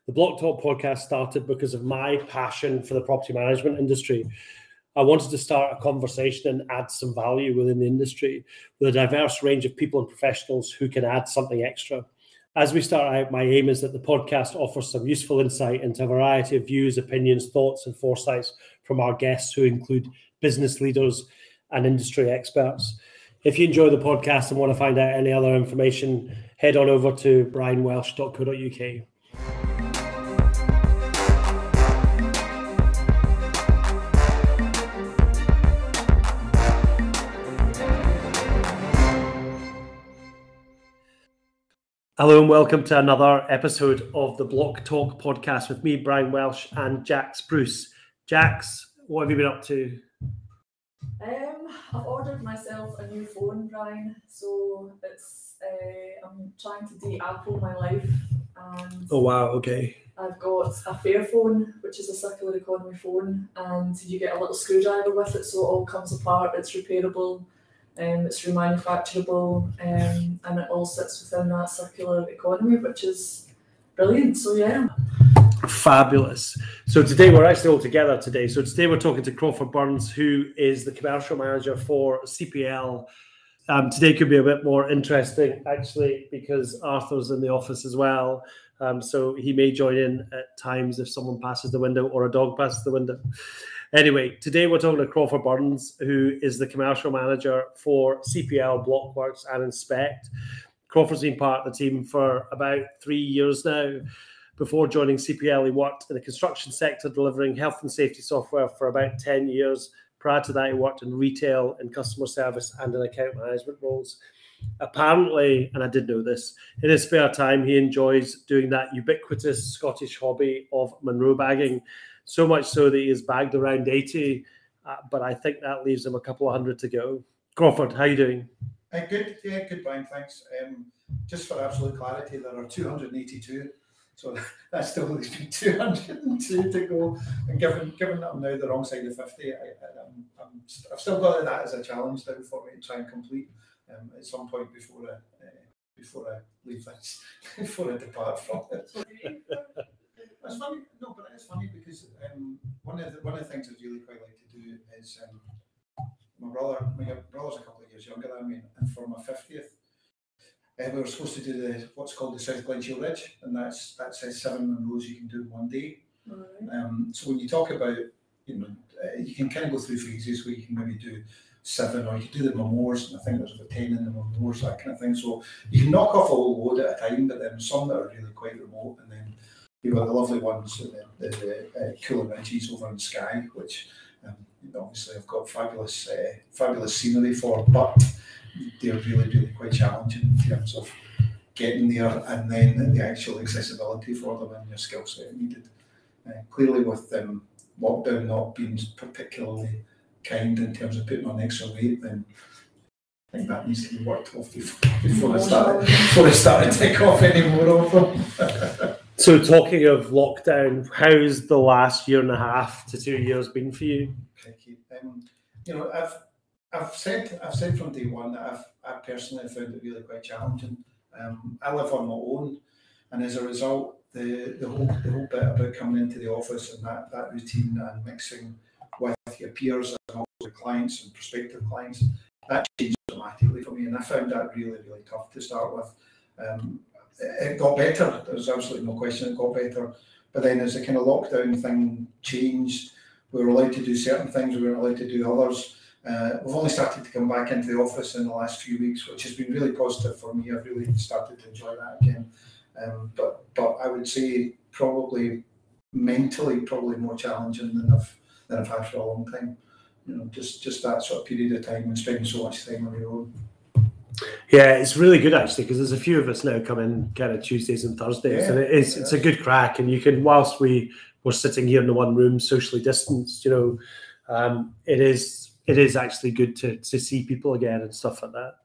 The Blocktalk podcast started because of my passion for the property management industry. I wanted to start a conversation and add some value within the industry with a diverse range of people and professionals who can add something extra. As we start out, my aim is that the podcast offers some useful insight into a variety of views, opinions, thoughts, and foresights from our guests, who include business leaders and industry experts. If you enjoy the podcast and want to find out any other information, head on over to brianwelsh.co.uk. Hello and welcome to another episode of the Blocktalk podcast with me, Brian Welsh, and Jax Bruce. Jax, what have you been up to? I've ordered myself a new phone, Brian. So it's I'm trying to de-Apple my life. And oh wow, okay. I've got a Fairphone, which is a circular economy phone, and you get a little screwdriver with it, so it all comes apart. It's repairable. It's remanufacturable, and it all sits within that circular economy, which is brilliant. So yeah. Fabulous. So today we're actually all together today. So today we're talking to Crawford Burns, who is the commercial manager for CPL. Today could be a bit more interesting actually because Arthur's in the office as well. So he may join in at times if someone passes the window or a dog passes the window. Anyway, today we're talking to Crawford Burns, who is the commercial manager for CPL, Blockworks and Inspect. Crawford's been part of the team for about 3 years now. Before joining CPL, he worked in the construction sector, delivering health and safety software for about 10 years. Prior to that, he worked in retail, in customer service and in account management roles. Apparently, and I did know this, in his spare time, he enjoys doing that ubiquitous Scottish hobby of Munro bagging. So much so that he has bagged around 80, but I think that leaves him a couple of hundred to go. Crawford, how are you doing? Good, yeah, good, Brian, thanks. Just for absolute clarity, there are 282, so that still leaves me 202 to go. And given that I'm now the wrong side of 50, I've still got that as a challenge now for me to try and complete at some point before I leave this, before I depart from it. It's funny, no, but it's funny because one of the things I'd really quite like to do is my brother's a couple of years younger than me, and for my 50th, we were supposed to do what's called the South Glenshire Ridge, and that's 7 Munros you can do in one day. Right. So when you talk about, you can kind of go through phases where you can maybe do 7, or you can do the Memoirs, and I think there's about 10 in the Memoirs, that kind of thing. So you can knock off a whole load at a time, but then some that are really quite remote, and then you've got the lovely ones, the Cooler Ridges over in Skye, which obviously I've got fabulous scenery for, but they're really, really quite challenging in terms of getting there, and then the actual accessibility for them and your skill set needed. Clearly, with lockdown not being particularly kind in terms of putting on extra weight, then I think that needs to be worked off before I start to take off any more of them. So talking of lockdown, how's the last year and a half to 2 years been for you? I've said from day one that I personally found it really quite challenging. I live on my own, and as a result, the whole bit about coming into the office and that routine and mixing with your peers and also the clients and prospective clients, that changed dramatically for me, and I found that really, really tough to start with. It got better, there's absolutely no question it got better, but then as the kind of lockdown thing changed, we were allowed to do certain things, we weren't allowed to do others. We've only started to come back into the office in the last few weeks, which has been really positive for me. I've really started to enjoy that again. But I would say probably mentally more challenging than I've had for a long time. Just that sort of period of time and spending so much time on your own. Yeah, it's really good actually, because there's a few of us now come in kind of Tuesdays and Thursdays, and it's a good crack. And you can, whilst we were sitting here in the one room, socially distanced, it is actually good to see people again and stuff like that.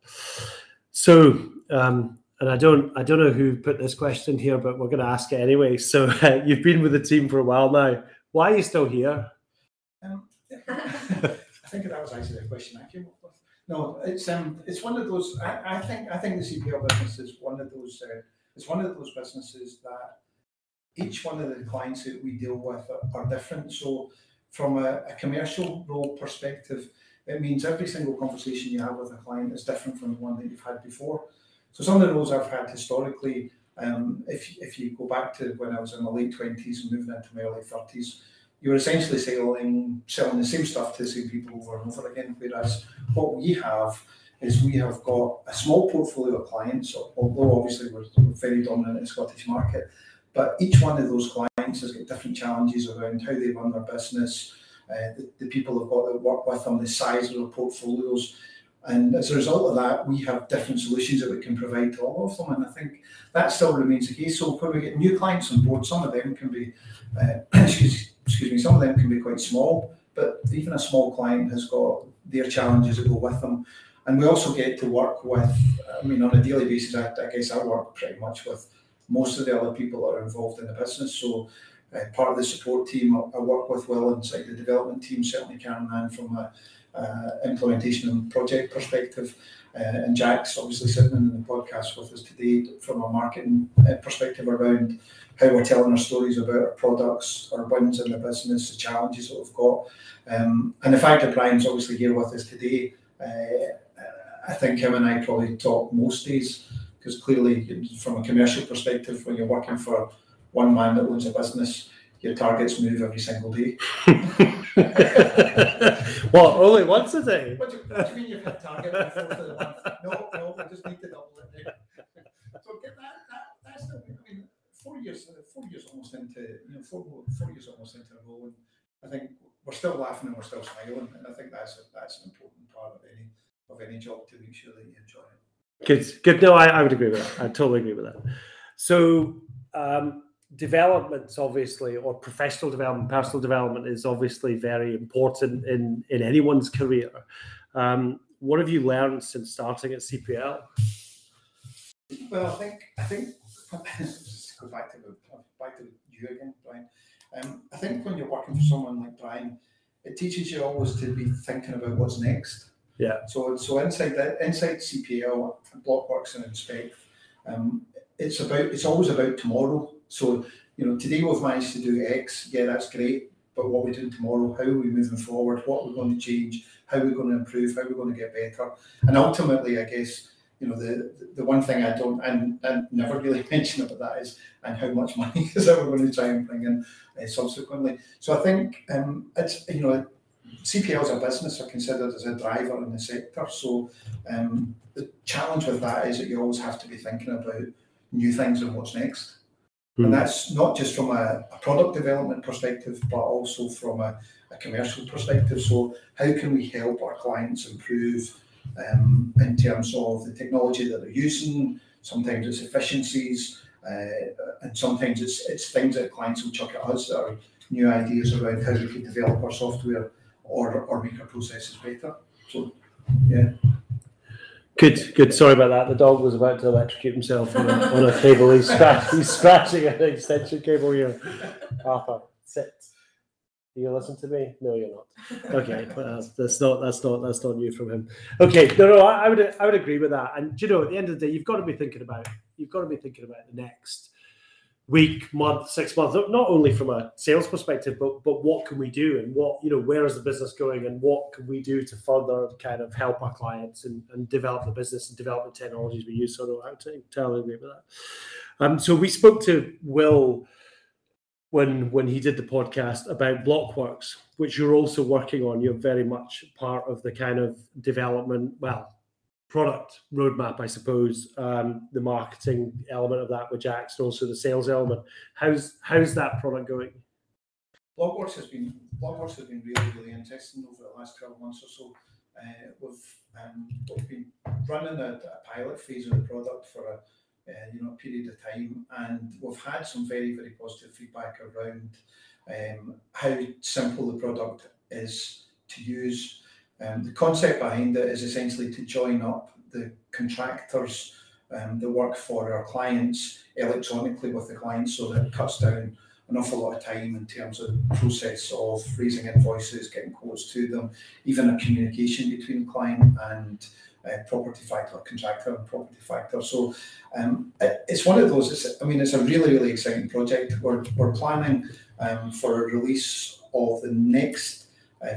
So, and I don't know who put this question here, but we're going to ask it anyway. So you've been with the team for a while now. Why are you still here? I think that was actually the question I came up with. No, it's one of those. I think the CPL business is one of those. It's one of those businesses that each one of the clients that we deal with are different. So from a commercial role perspective, it means every single conversation you have with a client is different from the one that you've had before. So some of the roles I've had historically, if you go back to when I was in my late 20s and moving into my early 30s, you were essentially selling the same stuff to the same people over and over again. Whereas what we have is we have got a small portfolio of clients, although obviously we're very dominant in the Scottish market, but each one of those clients has got different challenges around how they run their business, the people have got that work with them, the size of their portfolios. And as a result of that, we have different solutions that we can provide to all of them. And I think that still remains the case. So when we get new clients on board, some of them can be, some of them can be quite small, but even a small client has got their challenges that go with them. And we also get to work with, on a daily basis, I guess I work pretty much with most of the other people that are involved in the business. So part of the support team I work with well inside the development team, certainly Karen and Anne from a implementation and project perspective. And Jack's obviously sitting in the podcast with us today from a marketing perspective around how we're telling our stories about our products, our wins in the business, the challenges that we've got. And the fact that Brian's obviously here with us today, I think him and I probably talk most days, because clearly from a commercial perspective, when you're working for one man that owns a business, your targets move every single day. What, only once a day? What do you mean you've hit target before the month? No, we just need to double it now. So get that's the, 4 years almost into, 4 years almost into a role, and I think we're still laughing and we're still smiling, and I think that's an important part of any job, to make sure that you enjoy it. Good. No, I would agree with that. I totally agree with that. So development's obviously, or professional development, personal development is obviously very important in anyone's career. What have you learned since starting at CPL? Well, I think just go back to you again, Brian. I think when you're working for someone like Brian, it teaches you always to be thinking about what's next. Yeah. So inside CPL, Blockworks and Inspect, it's always about tomorrow. So today we've managed to do X. Yeah, that's great. But what we're doing tomorrow, how are we moving forward? What we're going to change? How are we going to improve? How are we going to get better? And ultimately, I guess the one thing I never really mention about that is and how much money is that we're going to try and bring in subsequently. So I think it's CPL as a business are considered as a driver in the sector. So the challenge with that is that you always have to be thinking about new things and what's next. And that's not just from a product development perspective, but also from a commercial perspective. So how can we help our clients improve in terms of the technology that they're using? Sometimes it's efficiencies, and sometimes it's things that clients will chuck at us that are new ideas around how we can develop our software or make our processes better. So, yeah. Good. Sorry about that. The dog was about to electrocute himself on a cable. He's scratching an extension cable here. Arthur, sit. Do you listen to me? No, you're not. Okay, that's not new from him. Okay, no, I would agree with that. And at the end of the day, you've got to be thinking about the next week, month, 6 months, not only from a sales perspective, but what can we do, and what, where is the business going, and what can we do to further kind of help our clients and develop the business and develop the technologies we use. So I would totally agree with that. So we spoke to Will when he did the podcast about Blockworks, which you're also working on. You're very much part of the kind of development, product roadmap, I suppose, the marketing element of that with Jack's, and also the sales element. How's that product going? Blockworks has been really, really interesting over the last 12 months or so. We've been running a pilot phase of the product for a period of time, and we've had some very, very positive feedback around how simple the product is to use. The concept behind it is essentially to join up the contractors that work for our clients electronically with the clients, so that it cuts down an awful lot of time in terms of the process of raising invoices, getting quotes to them, even a communication between client and property factor, contractor and property factor. So it's one of those, it's a really, really exciting project. We're planning for a release of the next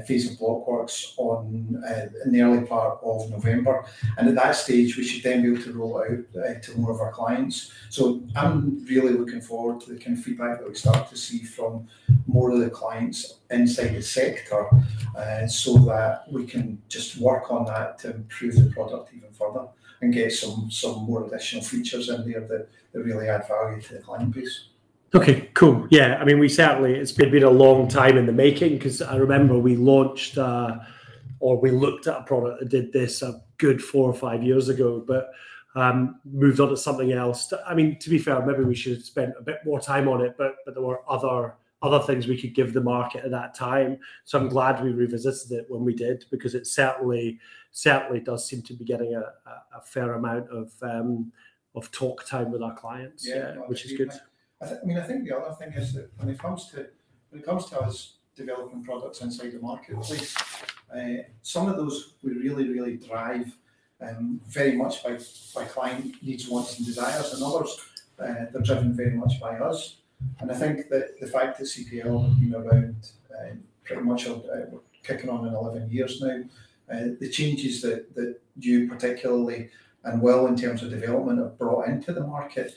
phase of Blockworks in the early part of November, and at that stage we should then be able to roll it out to more of our clients. So I'm really looking forward to the kind of feedback that we start to see from more of the clients inside the sector, so that we can just work on that to improve the product even further and get some more additional features in there that really add value to the client base. Okay, cool. Yeah, I mean, it's been a long time in the making, because I remember we launched or we looked at a product that did this a good 4 or 5 years ago, but moved on to something else. I mean, to be fair, maybe we should have spent a bit more time on it, but there were other things we could give the market at that time. So I'm glad we revisited it when we did, because it certainly does seem to be getting a fair amount of talk time with our clients, which is good. I think the other thing is that when it comes to us developing products inside the marketplace, some of those we really drive very much by client needs, wants and desires, and others they're driven very much by us. And I think that the fact that CPL have been around pretty much we're kicking on in 11 years now, the changes that you particularly and well in terms of development have brought into the market,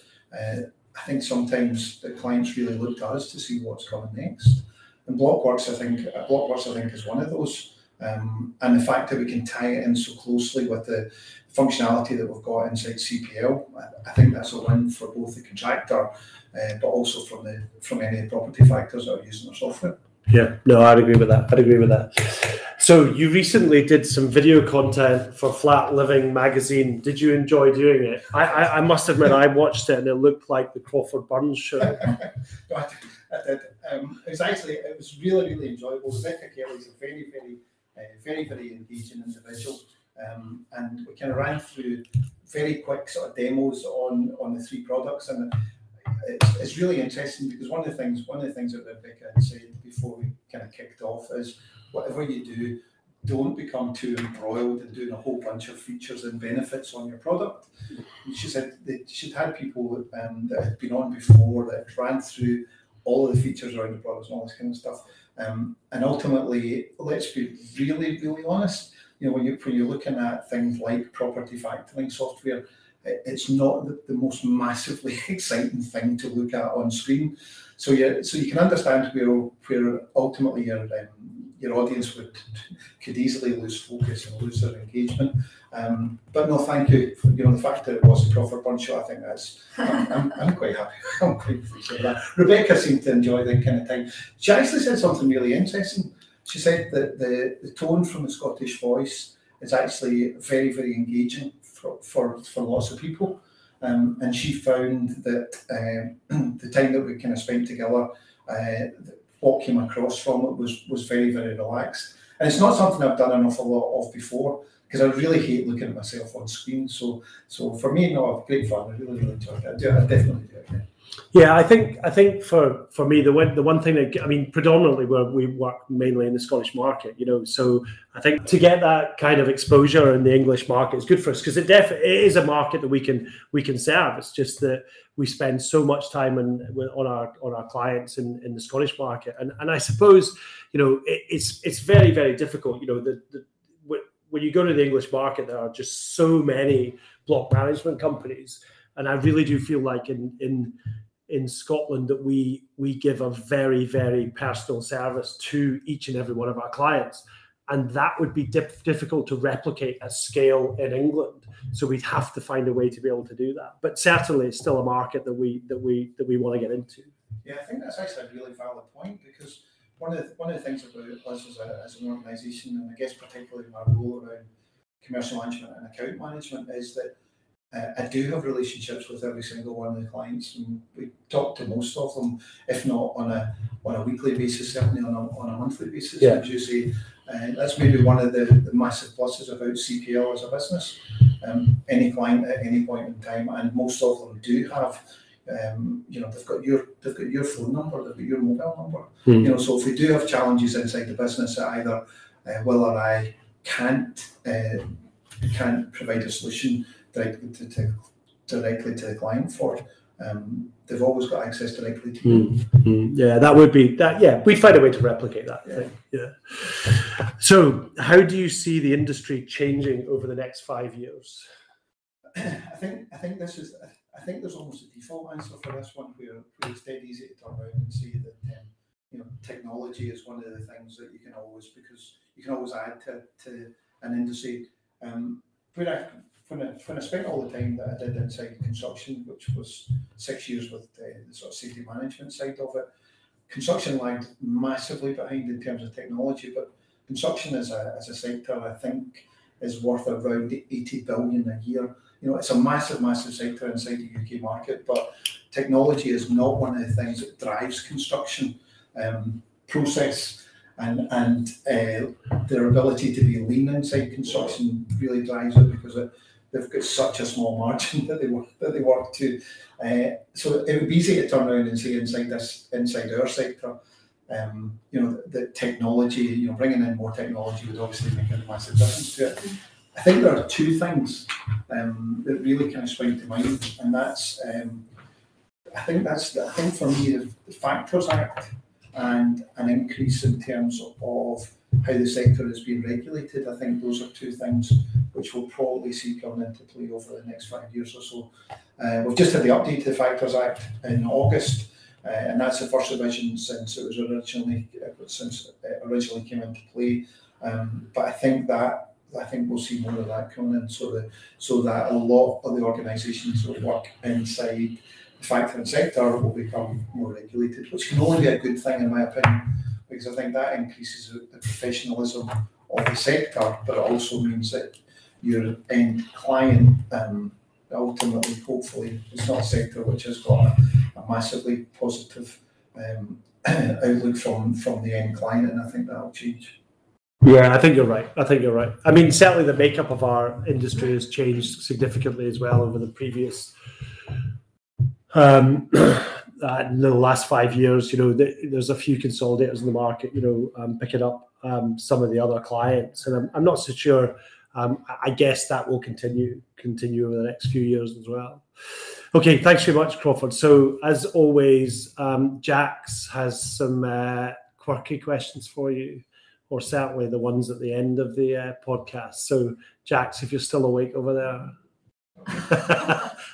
I think sometimes the clients really look to us to see what's coming next. And Blockworks, I think, is one of those. And the fact that we can tie it in so closely with the functionality that we've got inside CPL, I think that's a win for both the contractor, but also from any of the property factors that are using our software. Yeah, no, I'd agree with that. So you recently did some video content for Flat Living magazine. Did you enjoy doing it? I must admit, I watched it and it looked like the Crawford Burns show. No, I did. It was really, really enjoyable. Rebecca Kelly's a very engaging individual, and we kind of ran through very quick sort of demos on the 3 products, and it's really interesting because one of the things that Rebecca had said before we kind of kicked off is, whatever you do, don't become too embroiled in doing a whole bunch of features and benefits on your product. And she said that she'd had people that had been on before that ran through all of the features around the products and all this kind of stuff. And ultimately, let's be really, really honest. When you're looking at things like property factoring software, it's not the most massively exciting thing to look at on screen. So you can understand where ultimately your audience could easily lose focus and lose their engagement. But no, thank you. The fact that it was the Crawford Burns show, I think I'm quite happy. I'm quite pleased with that. Rebecca seemed to enjoy that kind of thing. She actually said something really interesting. She said that the tone from the Scottish voice is actually very, very engaging for lots of people. And she found that the time that we kind of spent together, what came across from it was very, very relaxed. And it's not something I've done an awful lot of before, because I really hate looking at myself on screen. So for me, no, I've great fun. I really, really enjoyed it. I definitely do it again. Yeah, I think for me, the one thing that, predominantly we work mainly in the Scottish market, so I think to get that kind of exposure in the English market is good for us, because it is a market that we can serve. It's just that we spend so much time on our clients in the Scottish market, and I suppose it's very, very difficult. When you go to the English market, there are just so many block management companies, and I really do feel like in Scotland that we give a very, very personal service to each and every one of our clients, and that would be difficult to replicate at scale in England. So we'd have to find a way to be able to do that. But certainly, it's still a market that we want to get into. Yeah, I think that's actually a really valid point, because one of the things about us as an organisation, and I guess particularly in our role around commercial management and account management, is that I do have relationships with every single one of the clients, and we talk to most of them, if not on a weekly basis, certainly on a monthly basis. Yeah. As you say, that's maybe one of the massive pluses about CPL as a business. Any client at any point in time, and most of them do have, they've got your phone number, they've got your mobile number. So if we do have challenges inside the business that either Will or I can't can't provide a solution directly to the client for. They've always got access directly to you. Yeah, that would be that. Yeah, we'd find a way to replicate that. Yeah. I think. Yeah. So, how do you see the industry changing over the next 5 years? I think there's almost a default answer for this one, where it's dead easy to turn around and see that technology is one of the things that you can always add to an industry. When I spent all the time that I did inside construction, which was 6 years with the sort of safety management side of it, construction lagged massively behind in terms of technology. But construction as a sector, I think, is worth around 80 billion a year. It's a massive sector inside the UK market, but technology is not one of the things that drives construction process, and their ability to be lean inside construction really drives it, because they've got such a small margin that they work to. So it would be easy to turn around and say inside our sector, the technology, bringing in more technology would obviously make a massive difference to it. I think there are two things that really kind of spring to mind, and that's I think for me the Factors Act and an increase in terms of how the sector is being regulated. I think those are two things which we'll probably see coming into play over the next 5 years or so. We've just had the update to the Factors Act in August, and that's the first revision since it originally came into play. But I think we'll see more of that coming in, so that a lot of the organisations that work inside the factoring sector will become more regulated, which can only be a good thing in my opinion, because I think that increases the professionalism of the sector, but it also means that your end client ultimately, hopefully, it's not a sector which has got a massively positive outlook from the end client, and I think that'll change. Yeah, I think you're right. I mean, certainly the makeup of our industry has changed significantly as well over the previous, in the last 5 years. There's a few consolidators in the market, picking up some of the other clients, and I'm not so sure. I guess that will continue over the next few years as well. Okay, thanks very much, Crawford. So as always, Jax has some quirky questions for you, or certainly the ones at the end of the podcast. So, Jax, if you're still awake over there.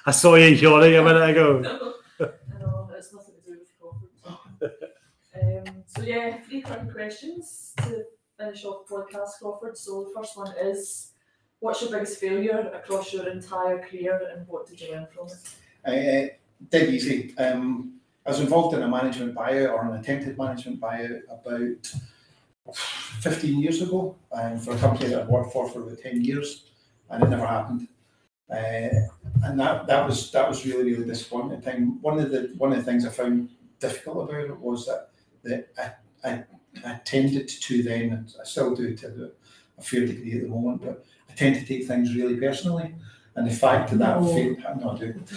I saw you yawning a minute ago. No, it's nothing to do with Crawford. So yeah, 3 quick questions to finish off the podcast, Crawford. So the first one is, what's your biggest failure across your entire career, and what did you learn from it? Dead easy. I was involved in a management buyout, or an attempted management buyout, about 15 years ago, for a company that I'd worked for about 10 years, and it never happened. And that was really, really disappointing. One of the things I found difficult about it was that I tended to then, and I still do to a fair degree at the moment, but I tend to take things really personally. And the fact that I'm not doing it.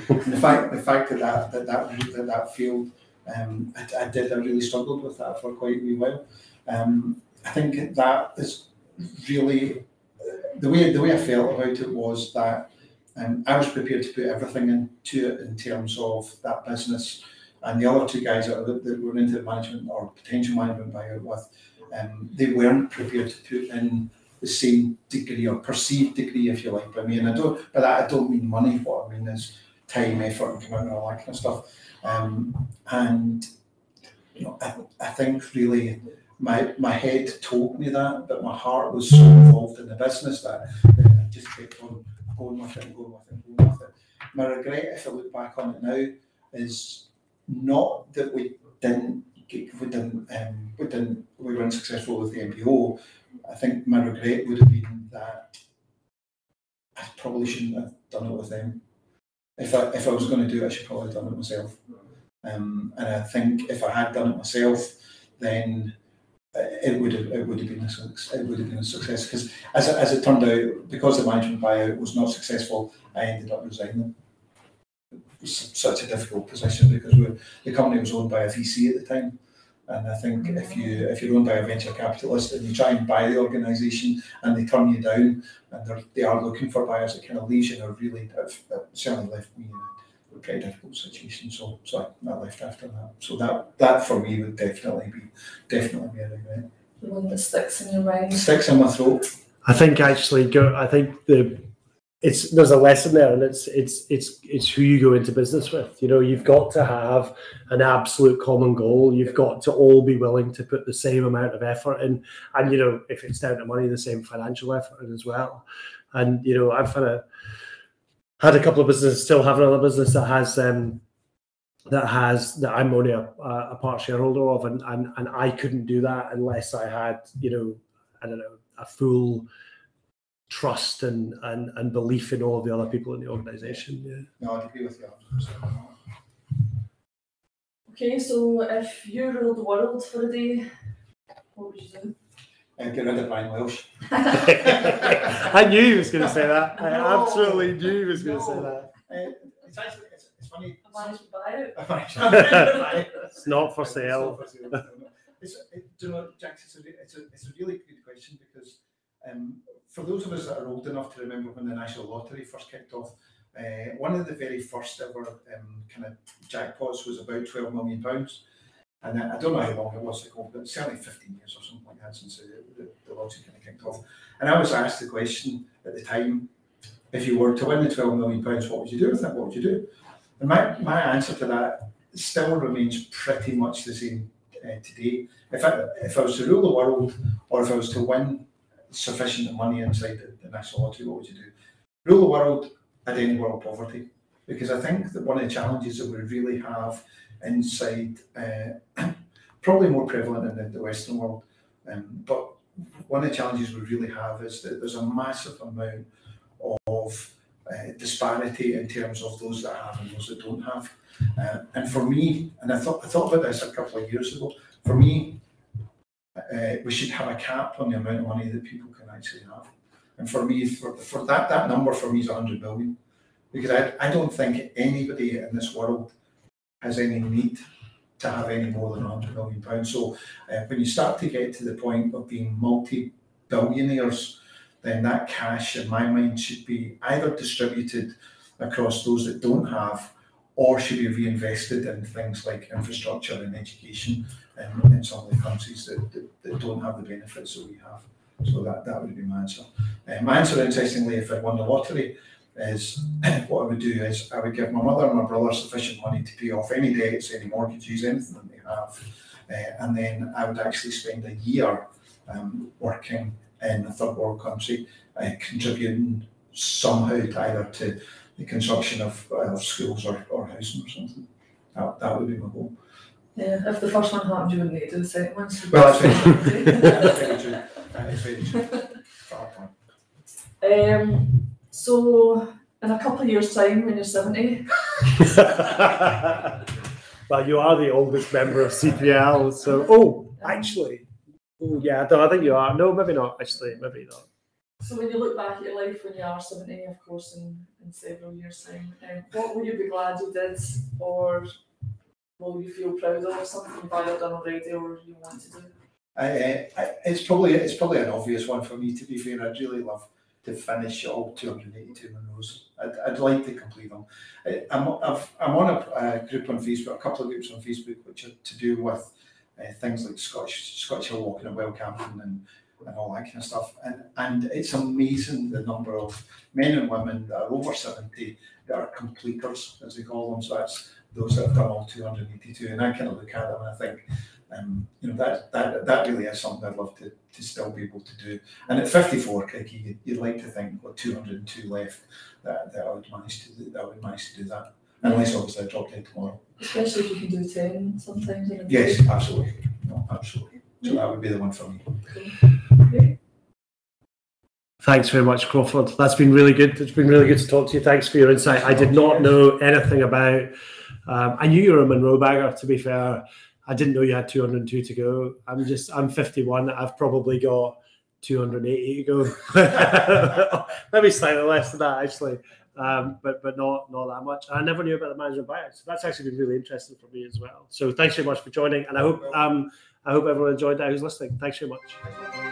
The fact that failed, I really struggled with that for quite a wee while. I think that is really the way I felt about it was that I was prepared to put everything into it in terms of that business, and the other 2 guys that were into the management or potential management buyout with, they weren't prepared to put in the same degree or perceived degree, if you like. I mean, I don't mean money. What I mean is time, effort, and commitment, and all that kind of stuff. And I think really my head told me that, but my heart was so involved in the business that I just kept on going with it. My regret, if I look back on it now, is not that we weren't successful with the MBO. I think my regret would have been that I probably shouldn't have done it with them. If I was going to do it, I should probably have done it myself. And I think if I had done it myself, then it would have been a success. Because as it turned out, because the management buyout was not successful, I ended up resigning. It was such a difficult position because the company was owned by a VC at the time, And I think if you're owned by a venture capitalist and you try and buy the organisation and they turn you down and they are looking for buyers, it kind of leaves you in a really, it certainly left me in a pretty difficult situation. So I left after that. So that for me would definitely be a regret. The one that sticks in your mind. Sticks in my throat. I think actually, there's a lesson there, and it's who you go into business with. You know, you've got to have an absolute common goal. You've got to all be willing to put the same amount of effort in, and you know, if it's down to money, the same financial effort in as well. And you know, I've had a couple of businesses, still have another business that I'm only a part shareholder of, and I couldn't do that unless I had, you know, I don't know, a full trust and belief in all of the other people in the organisation. Yeah. No, I agree with you. Okay, so if you ruled the world for a day, what would you do? Get rid of Brian Welsh. I knew he was going to say that. I absolutely knew he was going to say that. It's funny. A management buyout. It's not for sale. Do you know, Jack, it's a really good question, because for those of us that are old enough to remember when the National Lottery first kicked off, one of the very first ever kind of jackpots was about £12 million. And I don't know how long it was ago, but certainly 15 years or something like that since the lottery kind of kicked off. And I was asked the question at the time, if you were to win the £12 million, what would you do with it? What would you do? And my answer to that still remains pretty much the same today. If I was to rule the world, or if I was to win sufficient money inside the National Lottery, what would you do? Rule the world, I'd end world poverty, because I think that one of the challenges that we really have inside, probably more prevalent in the Western world, but one of the challenges we really have is that there's a massive amount of disparity in terms of those that have and those that don't have. And for me, and I thought about this a couple of years ago, for me, we should have a cap on the amount of money that people can actually have. And for me, for that number for me is 100 million, because I don't think anybody in this world has any need to have any more than £100 million. So when you start to get to the point of being multi-billionaires, then that cash, in my mind, should be either distributed across those that don't have, or should be reinvested in things like infrastructure and education in some of the countries that don't have the benefits that we have. So that would be my answer. My answer, interestingly, if I won the lottery, is what I would do is I would give my mother and my brother sufficient money to pay off any debts, any mortgages, anything that they have, and then I would actually spend a year working in a third world country, contributing somehow to either to the construction of schools or housing or something. That would be my goal. Yeah, if the first one happened, you wouldn't need to do the second one. Well, that's very true. That's very true. That is very true. Fair point. So, in a couple of years' time, when you're 70. Well, you are the oldest member of CPL, so actually, yeah, I think you are. No, maybe not. Actually, maybe not. So, when you look back at your life when you are 70, of course, in several years' time, what will you be glad you did, or will you feel proud of, something you've either done already or you want to do? It's probably an obvious one for me, to be fair. I'd really love to finish all 282 Munros. I'd like to complete them. I'm on a group on Facebook, a couple of groups on Facebook, which are to do with things like Scotch Hill walking and wild camping and all that kind of stuff. And it's amazing the number of men and women that are over 70 that are completers, as they call them. So that's those that have done all 282. And I kind of look at them and I think, that really is something I'd love to still be able to do. And at 54, Craigie, you'd like to think with 202 left that I would manage to do that. Unless obviously I drop dead tomorrow. Especially if you can do 10 sometimes. Yes, absolutely. No, absolutely. So that would be the one for me. Okay. Thanks very much, Crawford. That's been really good. It's been really good to talk to you. Thanks for your insight. I did not know anything about. I knew you were a Munro bagger, to be fair. I didn't know you had 202 to go. I'm 51. I've probably got 280 to go. Maybe slightly less than that, actually. but not that much. I never knew about the management buyout, so that's actually been really interesting for me as well. So thanks very much for joining, and I hope everyone enjoyed that who's listening. Thanks very much.